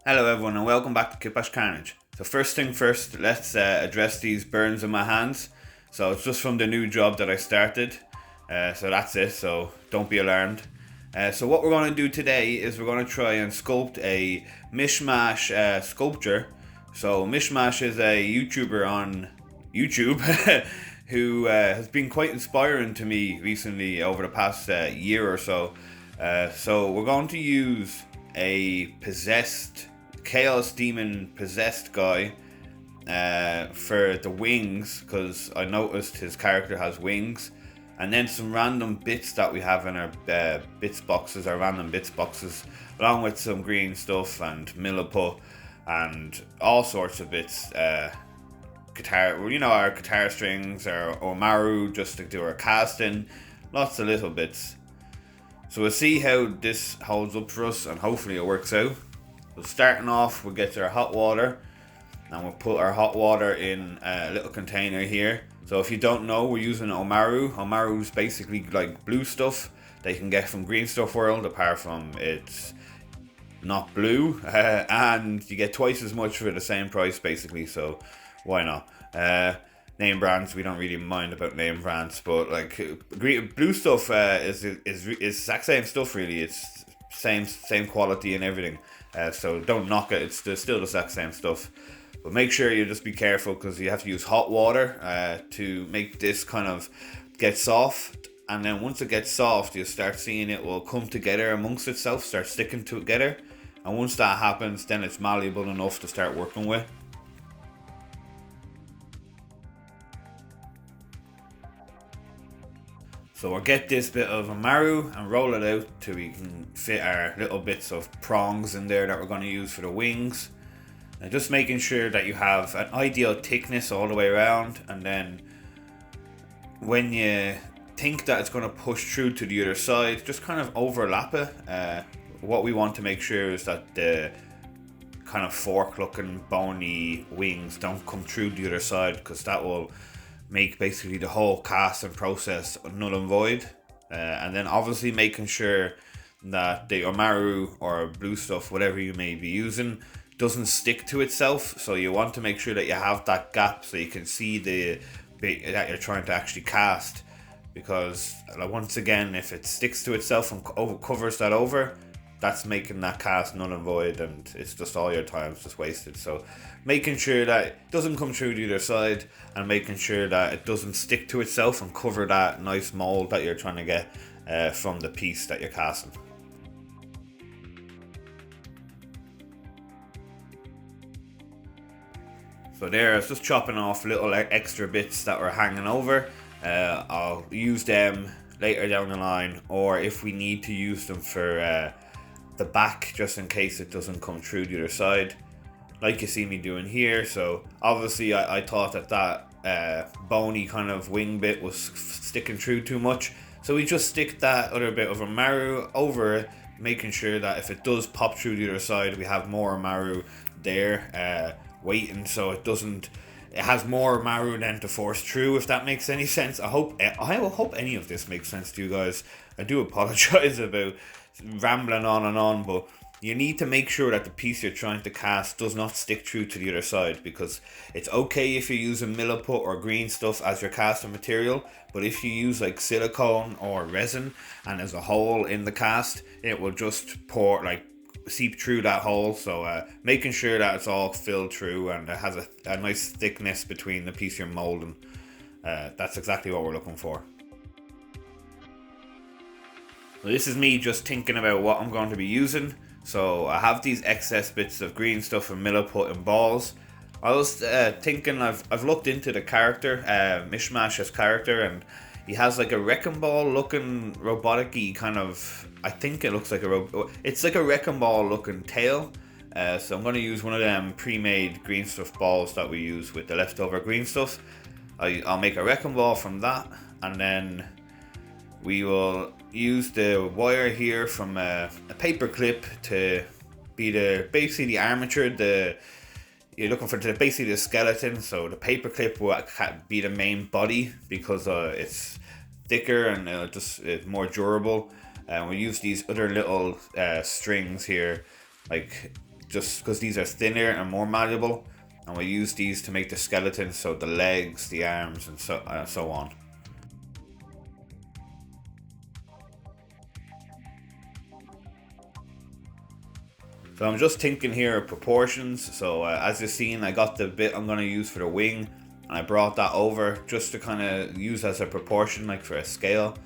Hello everyone and welcome back to KitbashCarnage. So first thing first, let's address these burns in my hands. So it's just from the new job that I started. So that's it, so don't be alarmed. So what we're going to do today is we're going to try and sculpt a Mishmash sculpture. So Mishmash is a YouTuber on YouTube who has been quite inspiring to me recently over the past year or so. So we're going to use a possessed chaos demon possessed guy for the wings, because I noticed his character has wings, and then some random bits that we have in our bits boxes, our random bits boxes, along with some green stuff and milliput and all sorts of bits. Guitar, our guitar strings, our omaru just to do our casting, lots of little bits. So we'll see how this holds up for us and hopefully it works out. So starting off, we'll get to our hot water and we'll put our hot water in a little container here. So if you don't know, we're using omaru. Omaru is basically like blue stuff that you can get from Green Stuff World, apart from it's not blue, and you get twice as much for the same price basically, so why not? Name brands, we don't really mind about name brands, but like blue stuff is exact same stuff really. It's same quality and everything, so don't knock it. It's still the exact same stuff, but make sure you just be careful because you have to use hot water to make this kind of get soft, and then once it gets soft you start seeing it will come together amongst itself, start sticking together, and once that happens then it's malleable enough to start working with. So we'll get this bit of omaru and roll it out till we can fit our little bits of prongs in there that we're going to use for the wings. And just making sure that you have an ideal thickness all the way around, and then when you think that it's going to push through to the other side, just kind of overlap it. What we want to make sure is that the kind of fork looking bony wings don't come through the other side, because that will make basically the whole casting process null and void. And then obviously making sure that the omaru or blue stuff, whatever you may be using, doesn't stick to itself. So you want to make sure that you have that gap so you can see the bit that you're trying to actually cast, because once again, if it sticks to itself and covers that over, that's making that cast null and void, and it's just all your time's just wasted. So making sure that it doesn't come through the other side, and making sure that it doesn't stick to itself and cover that nice mold that you're trying to get from the piece that you're casting. So there, I was just chopping off little extra bits that were hanging over. I'll use them later down the line, or if we need to use them for the back, just in case it doesn't come through the other side, like you see me doing here. So obviously I thought that bony kind of wing bit was sticking through too much, so we just stick that other bit of omaru over it, making sure that if it does pop through the other side, we have more omaru there waiting, so it has more omaru then to force through, if that makes any sense. I hope any of this makes sense to you guys. I do apologize about rambling on and on, but you need to make sure that the piece you're trying to cast does not stick through to the other side, because it's okay if you're using milliput or green stuff as your casting material, but if you use like silicone or resin and there's a hole in the cast, it will just seep through that hole. So making sure that it's all filled through and it has a nice thickness between the piece you're molding, that's exactly what we're looking for. So this is me just thinking about what I'm going to be using. So I have these excess bits of green stuff and milliput and balls. I was thinking, I've looked into the character, Mishmash's character, and he has like a wrecking ball looking robotic-y kind of, I think it looks like it's like a wrecking ball looking tail. So I'm going to use one of them pre-made green stuff balls that we use with the leftover green stuff. I'll make a wrecking ball from that, and then we will use the wire here from a paper clip to be basically the armature. You're looking for basically the skeleton, so the paper clip will be the main body, because it's thicker and it's more durable. And we use these other little strings here, like just because these are thinner and more malleable, and we use these to make the skeleton, so the legs, the arms, and so on. So I'm just thinking here of proportions. So as you've seen, I got the bit I'm going to use for the wing, and I brought that over just to kind of use as a proportion, like for a scale.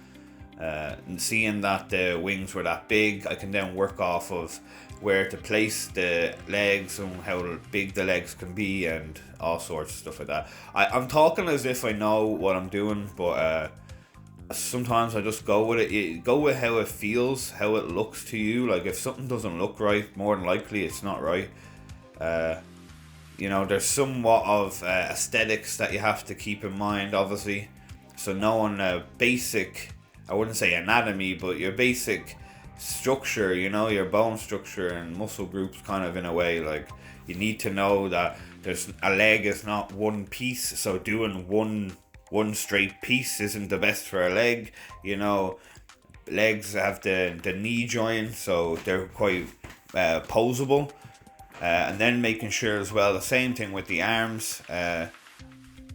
And seeing that the wings were that big, I can then work off of where to place the legs and how big the legs can be and all sorts of stuff like that. I'm talking as if I know what I'm doing, but sometimes I just go with it. Go with how it feels, how it looks to you. Like if something doesn't look right, more than likely it's not right. There's somewhat of aesthetics that you have to keep in mind, obviously. So knowing basic, I wouldn't say anatomy, but your basic structure, your bone structure and muscle groups, kind of in a way. Like you need to know that there's a leg is not one piece, so doing one straight piece isn't the best for a leg. Legs have the knee joint, so they're quite posable. And then making sure as well, the same thing with the arms,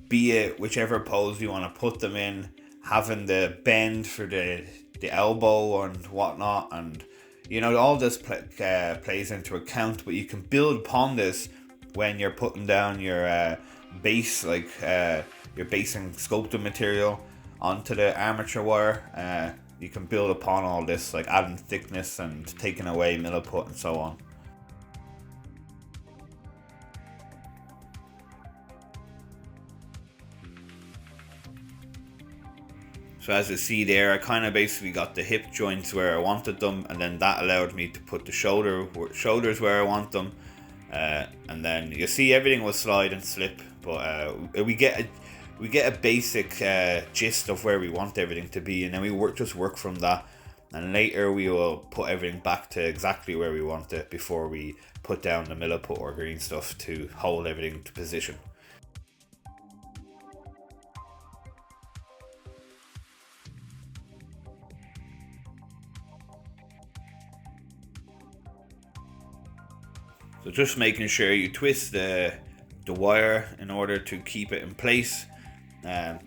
be it whichever pose you want to put them in, having the bend for the elbow and whatnot, and all this plays into account. But you can build upon this when you're putting down your base, like your basing sculpting material onto the armature wire. You can build upon all this, like adding thickness and taking away milliput and so on. So as you see there, I kind of basically got the hip joints where I wanted them, and then that allowed me to put the shoulders where I want them. And then you see everything will slide and slip, but we get a basic gist of where we want everything to be, and then we work from that. And later we will put everything back to exactly where we want it before we put down the milliput or green stuff to hold everything to position. So just making sure you twist the wire in order to keep it in place.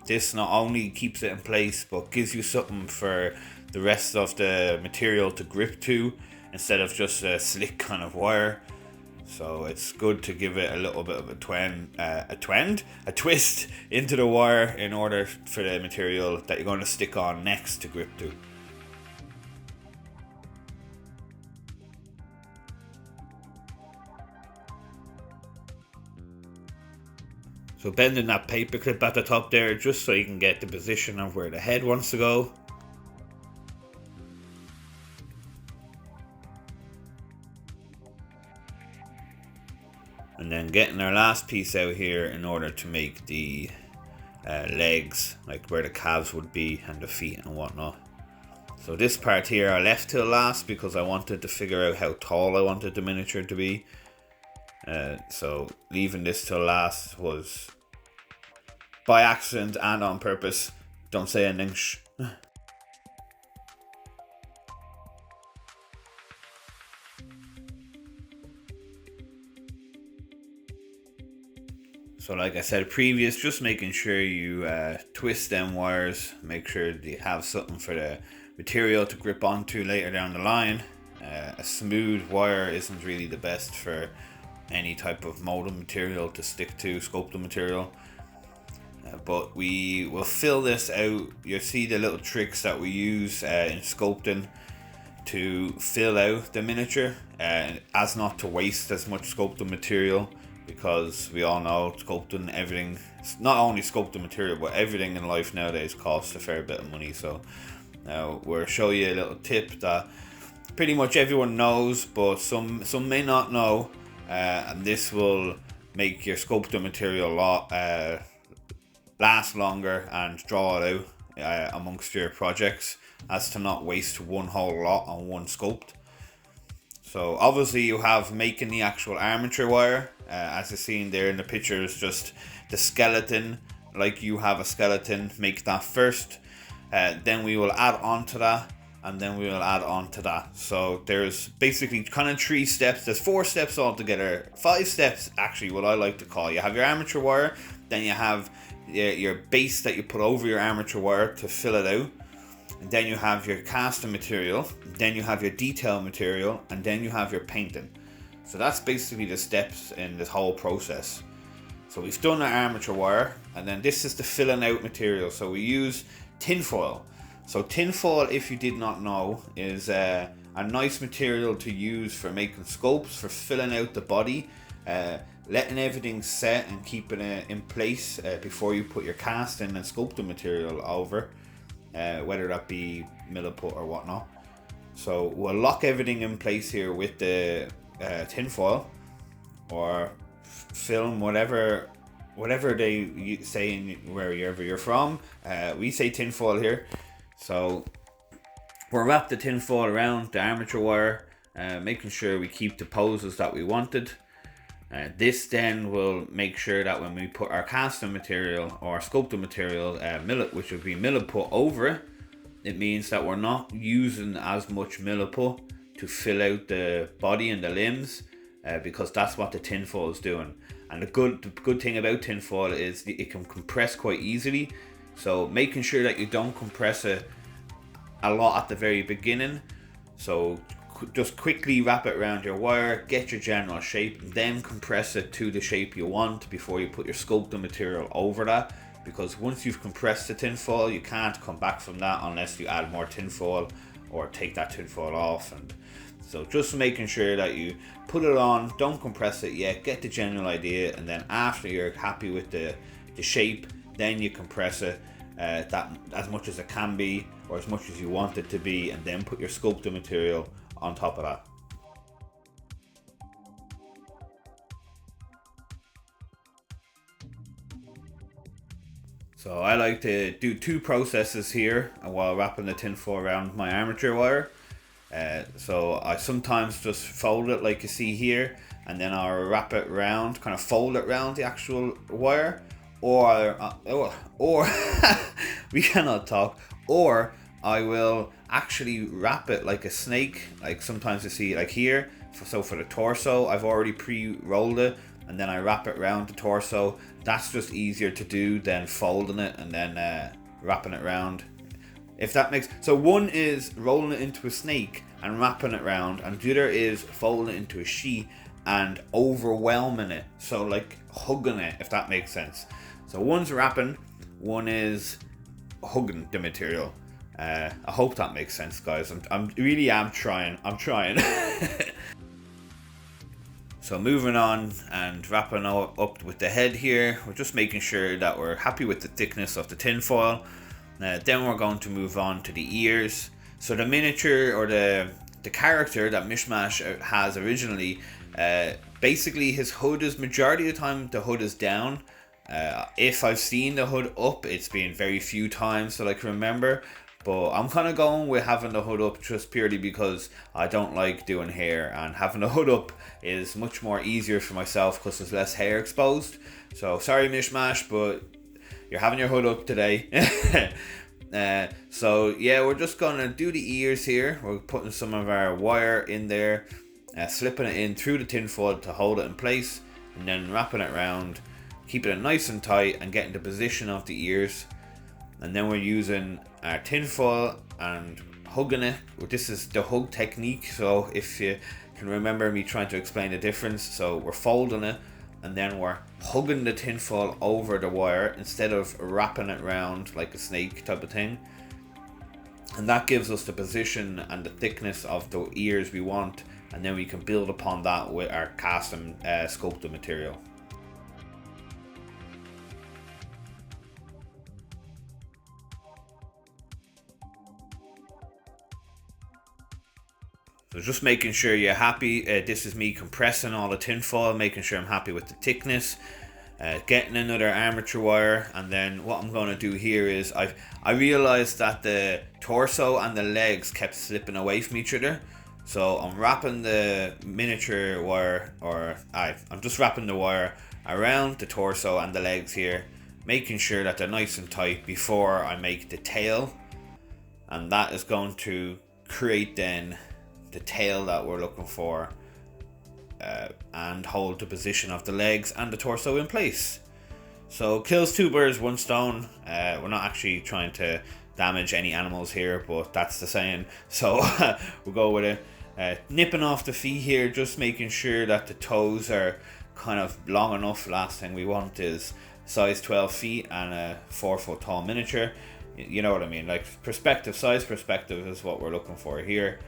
This not only keeps it in place, but gives you something for the rest of the material to grip to, instead of just a slick kind of wire. So it's good to give it a little bit of a twist into the wire in order for the material that you're going to stick on next to grip to. So bending that paper clip at the top there, just so you can get the position of where the head wants to go. And then getting our last piece out here in order to make the legs, like where the calves would be and the feet and whatnot. So this part here I left till last because I wanted to figure out how tall I wanted the miniature to be. So leaving this till last was by accident and on purpose. Don't say anything. So like I said previous, just making sure you twist them wires, make sure you have something for the material to grip onto later down the line. A smooth wire isn't really the best for any type of molded material to stick to, sculpted material. But we will fill this out. You'll see the little tricks that we use in sculpting to fill out the miniature, as not to waste as much sculpted material, because we all know sculpting everything, not only sculpted material, but everything in life nowadays costs a fair bit of money. So now we'll show you a little tip that pretty much everyone knows, but some may not know, and this will make your sculpted material last longer and draw it out amongst your projects, as to not waste one whole lot on one sculpt. So obviously you have making the actual armature wire, as you're seeing there in the picture is just the skeleton, like you have a skeleton, make that first. Then we will add on to that and then we'll add on to that. So there's basically kind of 3 steps. There's 4 steps altogether. 5 steps actually, what I like to call. You have your armature wire, then you have your base that you put over your armature wire to fill it out, and then you have your casting material, then you have your detail material, and then you have your painting. So that's basically the steps in this whole process. So we've done our armature wire, and then this is the filling out material. So we use tinfoil. So tinfoil, if you did not know, is a nice material to use for making sculpts, for filling out the body, letting everything set and keeping it in place before you put your casting and sculpting material over, whether that be milliput or whatnot. So we'll lock everything in place here with the tinfoil or film, whatever they say in wherever you're from. We say tinfoil here. So we'll wrap the tinfoil around the armature wire, making sure we keep the poses that we wanted. This then will make sure that when we put our casting material or sculpting material, which would be milliput over it, it means that we're not using as much milliput to fill out the body and the limbs, because that's what the tinfoil is doing. And the good thing about tinfoil is it can compress quite easily. So making sure that you don't compress it a lot at the very beginning. So just quickly wrap it around your wire, get your general shape, and then compress it to the shape you want before you put your sculpting material over that. Because once you've compressed the tinfoil, you can't come back from that unless you add more tinfoil or take that tinfoil off. And so just making sure that you put it on, don't compress it yet, get the general idea, and then after you're happy with the shape, then you compress it that as much as it can be, or as much as you want it to be, and then put your sculpting material on top of that. So I like to do 2 processes here while wrapping the tinfoil around my armature wire. So I sometimes just fold it like you see here, and then I'll wrap it around, kind of fold it around the actual wire, or we cannot talk, or I will actually wrap it like a snake, like sometimes you see like here. So for the torso, I've already pre-rolled it, and then I wrap it around the torso. That's just easier to do than folding it and then wrapping it around. If that makes so, one is rolling it into a snake and wrapping it around, and the other is folding it into a sheet and overwhelming it, so like hugging it, if that makes sense. So one's wrapping, one is hugging the material. I hope that makes sense, guys. I'm really trying. So moving on and wrapping up with the head here, we're just making sure that we're happy with the thickness of the tinfoil. Then we're going to move on to the ears. So the miniature or the character that Mishmash has originally, basically his hood is, majority of the time the hood is down. If I've seen the hood up, it's been very few times that I can remember. But I'm kind of going with having the hood up just purely because I don't like doing hair, and having the hood up is much more easier for myself because there's less hair exposed. So sorry Mishmash, but you're having your hood up today. So yeah, we're just gonna do the ears here. We're putting some of our wire in there, slipping it in through the tinfoil to hold it in place, and then wrapping it around, keeping it nice and tight, and getting the position of the ears. And then we're using our tinfoil and hugging it. This is the hug technique, so if you can remember me trying to explain the difference. So we're folding it, and then we're hugging the tinfoil over the wire instead of wrapping it around like a snake type of thing. And that gives us the position and the thickness of the ears we want, and then we can build upon that with our custom sculpted material. So just making sure you're happy. This is me compressing all the tinfoil, making sure I'm happy with the thickness. Getting another armature wire, and then what I'm going to do here is I realized that the torso and the legs kept slipping away from each other. So I'm wrapping the miniature wire, I'm just wrapping the wire around the torso and the legs here, making sure that they're nice and tight before I make the tail. And that is going to create then the tail that we're looking for, and hold the position of the legs and the torso in place. So kills 2 birds, 1 stone. We're not actually trying to damage any animals here, but that's the saying, so we'll go with it. Nipping off the feet here, just making sure that the toes are kind of long enough. Last thing we want is size 12 feet and a 4 foot tall miniature. You know what I mean, like size perspective is what we're looking for here.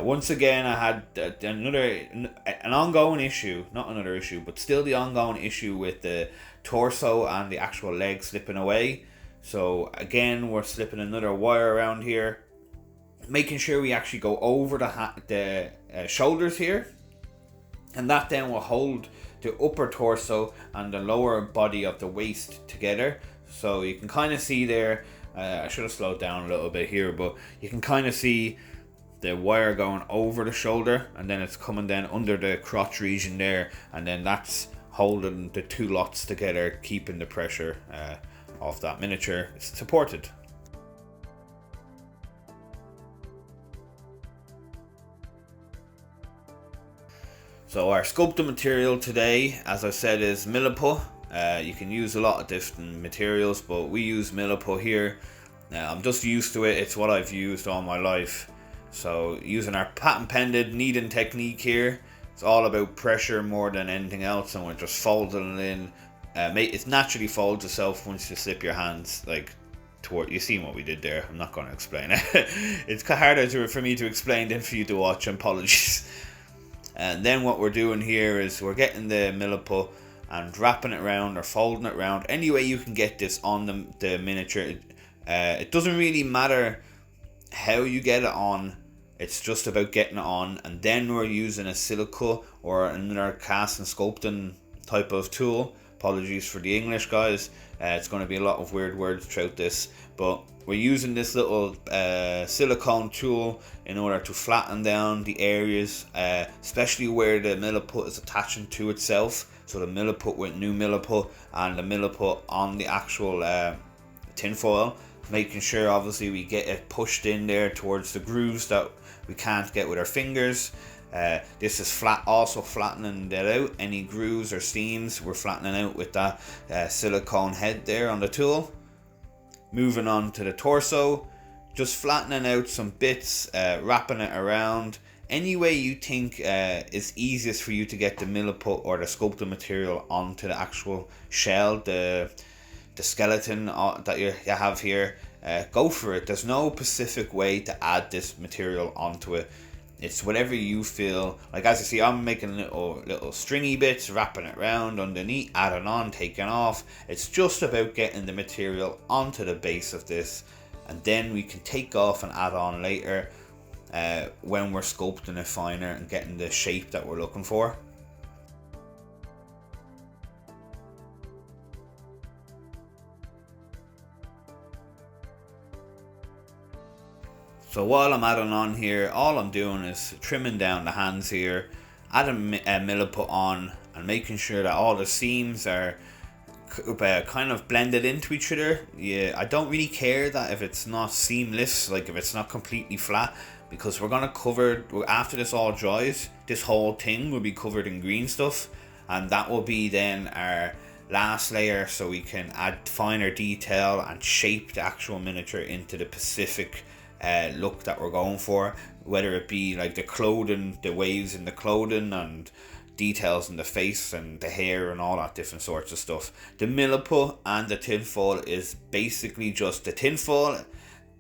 Once again, I had an ongoing issue, not another issue, but still the ongoing issue with the torso and the actual leg slipping away. So again, we're slipping another wire around here, making sure we actually go over the shoulders here, and that then will hold the upper torso and the lower body of the waist together. So you can kind of see there, I should have slowed down a little bit here, but you can kind of see the wire going over the shoulder, and then it's coming down under the crotch region there, and then that's holding the 2 lots together, keeping the pressure of that miniature supported. So our sculpting material today, as I said, is milliput. You can use a lot of different materials, but we use milliput here. I'm just used to it. It's what I've used all my life. So using our patent pending kneading technique here, it's all about pressure more than anything else, and we're just folding it in. It naturally folds itself once you slip your hands like toward. You seen what we did there. I'm not going to explain it. It's harder for me to explain than for you to watch. Apologies. And then what we're doing here is we're getting the milliput and wrapping it around or folding it around any way you can get this on the miniature. It doesn't really matter how you get it on, it's just about getting it on. And then we're using a silica or another cast and sculpting type of tool. Apologies for the English, guys. It's going to be a lot of weird words throughout this, but we're using this little silicone tool in order to flatten down the areas, especially where the milliput is attaching to itself. So the milliput with new milliput and the milliput on the actual tinfoil, making sure obviously we get it pushed in there towards the grooves that we can't get with our fingers. This is also flattening that out. Any grooves or seams we're flattening out with that silicone head there on the tool. Moving on to the torso, just flattening out some bits, wrapping it around any way you think is easiest for you to get the milliput or the sculpted material onto the actual shell, the skeleton that you have here. Go for it. There's no specific way to add this material onto it. It's whatever you feel like. As you see, I'm making little stringy bits, wrapping it around underneath, adding on, taking off. It's just about getting the material onto the base of this, and then we can take off and add on later when we're sculpting it finer and getting the shape that we're looking for. So while I'm adding on here, all I'm doing is trimming down the hands here, adding milliput on, and making sure that all the seams are kind of blended into each other. Yeah, I don't really care that if it's not seamless, like if it's not completely flat, because we're gonna cover, after this all dries, this whole thing will be covered in green stuff, and that will be then our last layer, so we can add finer detail and shape the actual miniature into the specific look that we're going for, whether it be like the clothing, the waves in the clothing, and details in the face and the hair and all that different sorts of stuff. The milliput and the tinfoil is basically just the tinfoil.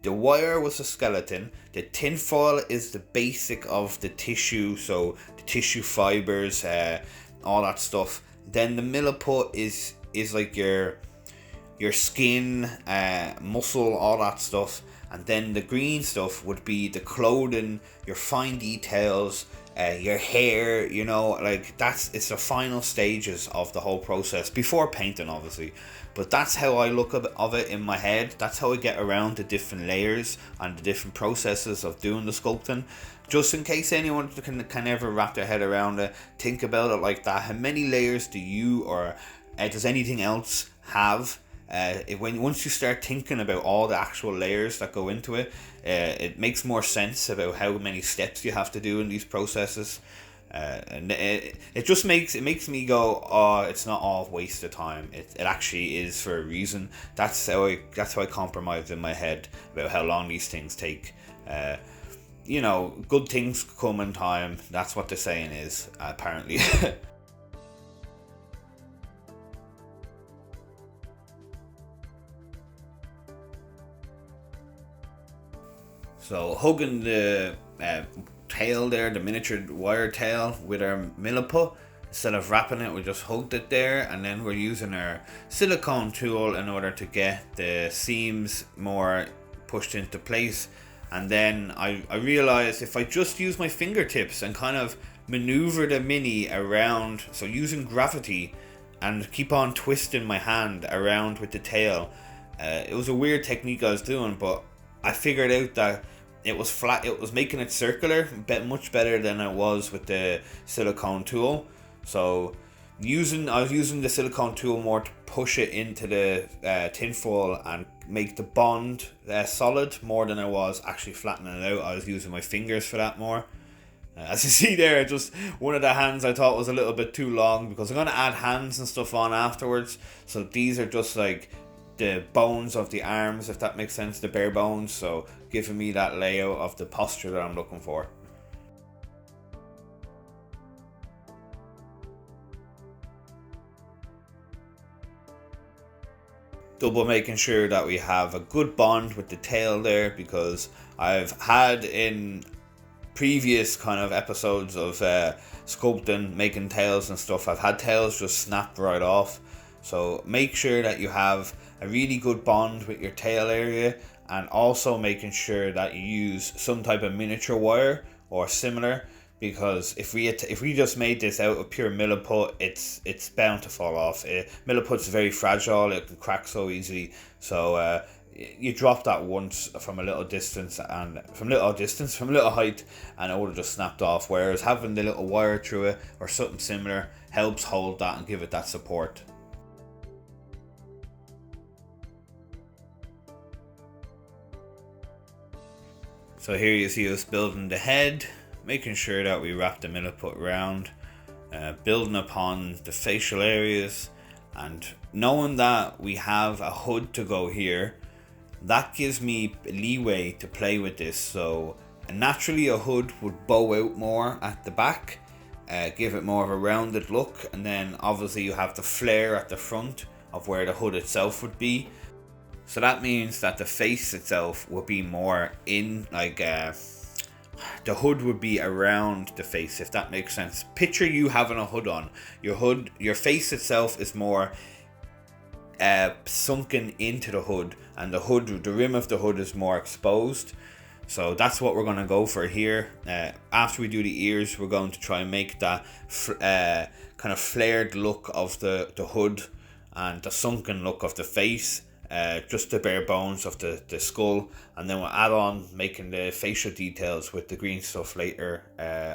The wire was a skeleton. The tinfoil is the basic of the tissue, so the tissue fibers, all that stuff. Then the milliput is like your skin, muscle, all that stuff. And then the green stuff would be the clothing, your fine details, your hair, you know, like it's the final stages of the whole process before painting, obviously. But that's how I look of it in my head. That's how I get around the different layers and the different processes of doing the sculpting. Just in case anyone can ever wrap their head around it, think about it like that. How many layers do you or does anything else have Once you start thinking about all the actual layers that go into it, it makes more sense about how many steps you have to do in these processes. And it just makes me go, oh, it's not all waste of time. It actually is for a reason. That's how I compromise in my head about how long these things take. Good things come in time. That's what the saying is, apparently. So hugging the tail there, the miniature wire tail with our milliput. Instead of wrapping it, we just hugged it there, and then we're using our silicone tool in order to get the seams more pushed into place. And then I realized if I just use my fingertips and kind of maneuver the mini around, so using gravity and keep on twisting my hand around with the tail, it was a weird technique I was doing, but I figured out that it was flat. It was making it circular, much better than it was with the silicone tool. So I was using the silicone tool more to push it into the tinfoil and make the bond solid more than I was actually flattening it out. I was using my fingers for that more. As you see there, just one of the hands I thought was a little bit too long, because I'm going to add hands and stuff on afterwards. So these are just like the bones of the arms, if that makes sense, the bare bones, so giving me that layout of the posture that I'm looking for. Double making sure that we have a good bond with the tail there, because I've had in previous kind of episodes of sculpting, making tails and stuff, I've had tails just snap right off. So make sure that you have a really good bond with your tail area, and also making sure that you use some type of miniature wire or similar, because if we just made this out of pure milliput, it's bound to fall off. Milliput's very fragile, it can crack so easily. So you drop that once from a little distance, and from little height, and it would have just snapped off. Whereas having the little wire through it or something similar helps hold that and give it that support. So here you see us building the head, making sure that we wrap the milliput around, building upon the facial areas, and knowing that we have a hood to go here, that gives me leeway to play with this. So naturally a hood would bow out more at the back, give it more of a rounded look, and then obviously you have the flare at the front of where the hood itself would be. So that means that the face itself would be more in, like, the hood would be around the face, if that makes sense. Picture you having a hood on. Your face itself is more sunken into the hood, and the rim of the hood is more exposed. So that's what we're going to go for here. After we do the ears, we're going to try and make that kind of flared look of the hood and the sunken look of the face. Just the bare bones of the skull, and then we'll add on making the facial details with the green stuff later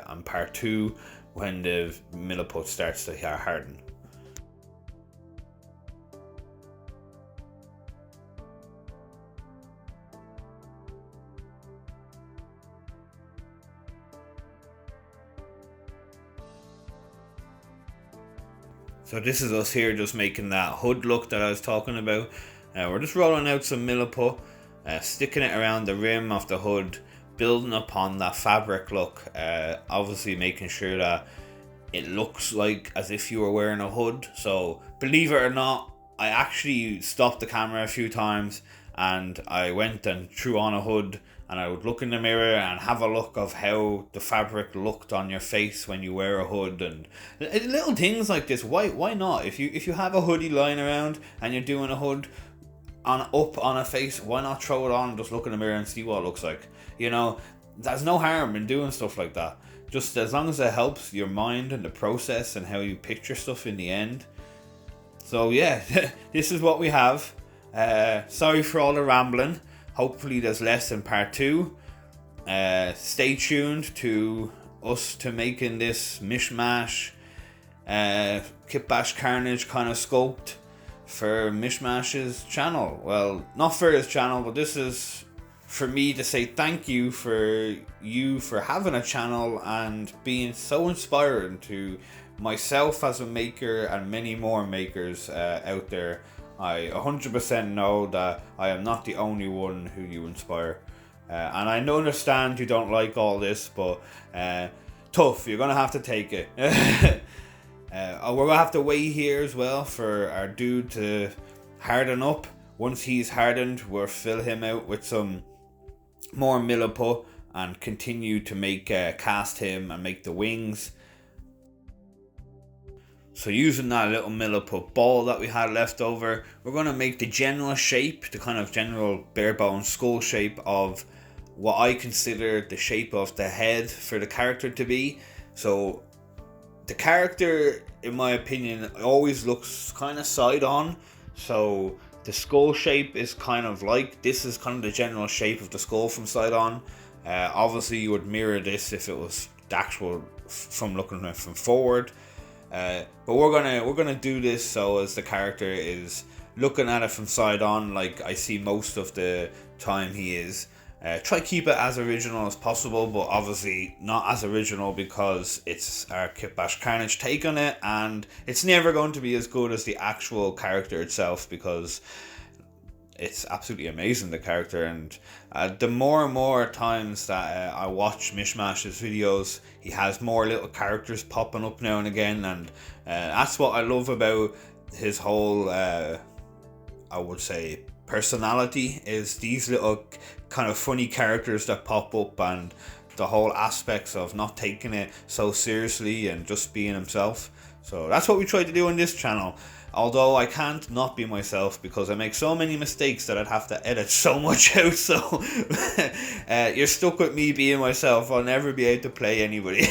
on part 2, when the milliput starts to harden. So this is us here just making that hood look that I was talking about. We're just rolling out some milliput, sticking it around the rim of the hood, building upon that fabric look, obviously making sure that it looks like as if you were wearing a hood. So believe it or not, I actually stopped the camera a few times and I went and threw on a hood, and I would look in the mirror and have a look of how the fabric looked on your face when you wear a hood, and little things like this. Why not? If you have a hoodie lying around and you're doing a hood up on a face, why not throw it on and just look in the mirror and see what it looks like? There's no harm in doing stuff like that, just as long as it helps your mind and the process and how you picture stuff in the end. So yeah, this is what we have. Sorry for all the rambling. Hopefully there's less in part 2. Stay tuned to us to making this Mish Mash, KitbashCarnage kind of sculpt. for Mishmash's channel. Well, not for his channel, but this is for me to say thank you for having a channel and being so inspiring to myself as a maker and many more makers out there. I 100% know that I am not the only one who you inspire. And I understand you don't like all this, but tough, you're gonna have to take it. We're gonna have to wait here as well for our dude to harden up. Once he's hardened, we'll fill him out with some more milliput and continue to make cast him and make the wings. So using that little milliput ball that we had left over, we're going to make the general shape, the kind of general bare bone skull shape of what I consider the shape of the head for the character to be. So the character, in my opinion, always looks kind of side on. So the skull shape is kind of like, this is kind of the general shape of the skull from side on. Obviously you would mirror this if it was the actual from looking at from forward. But we're gonna do this so as the character is looking at it from side on, like I see most of the time he is. Try keep it as original as possible, but obviously not as original because it's our KitbashCarnage take on it, and it's never going to be as good as the actual character itself because it's absolutely amazing, the character. And the more and more times that I watch Mishmash's videos, he has more little characters popping up now and again, and that's what I love about his whole I would say personality, is these little kind of funny characters that pop up, and the whole aspects of not taking it so seriously and just being himself. So that's what we try to do on this channel. Although I can't not be myself because I make so many mistakes that I'd have to edit so much out. So you're stuck with me being myself. I'll never be able to play anybody.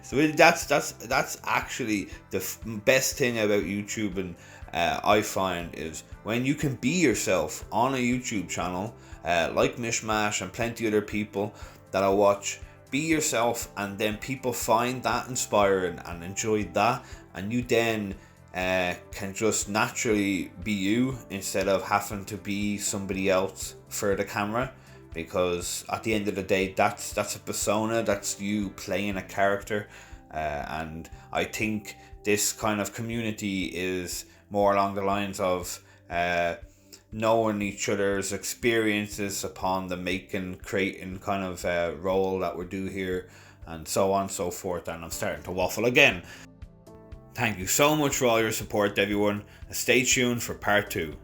So that's actually the best thing about YouTube, and I find is when you can be yourself on a YouTube channel, like Mish Mash and plenty other people that I watch. Be yourself, and then people find that inspiring and enjoy that, and you then can just naturally be you instead of having to be somebody else for the camera, because at the end of the day that's a persona, that's you playing a character. And I think this kind of community is more along the lines of knowing each other's experiences upon the making, creating kind of role that we do here, and so on and so forth. And I'm starting to waffle again. Thank you so much for all your support, everyone. Stay tuned for part 2.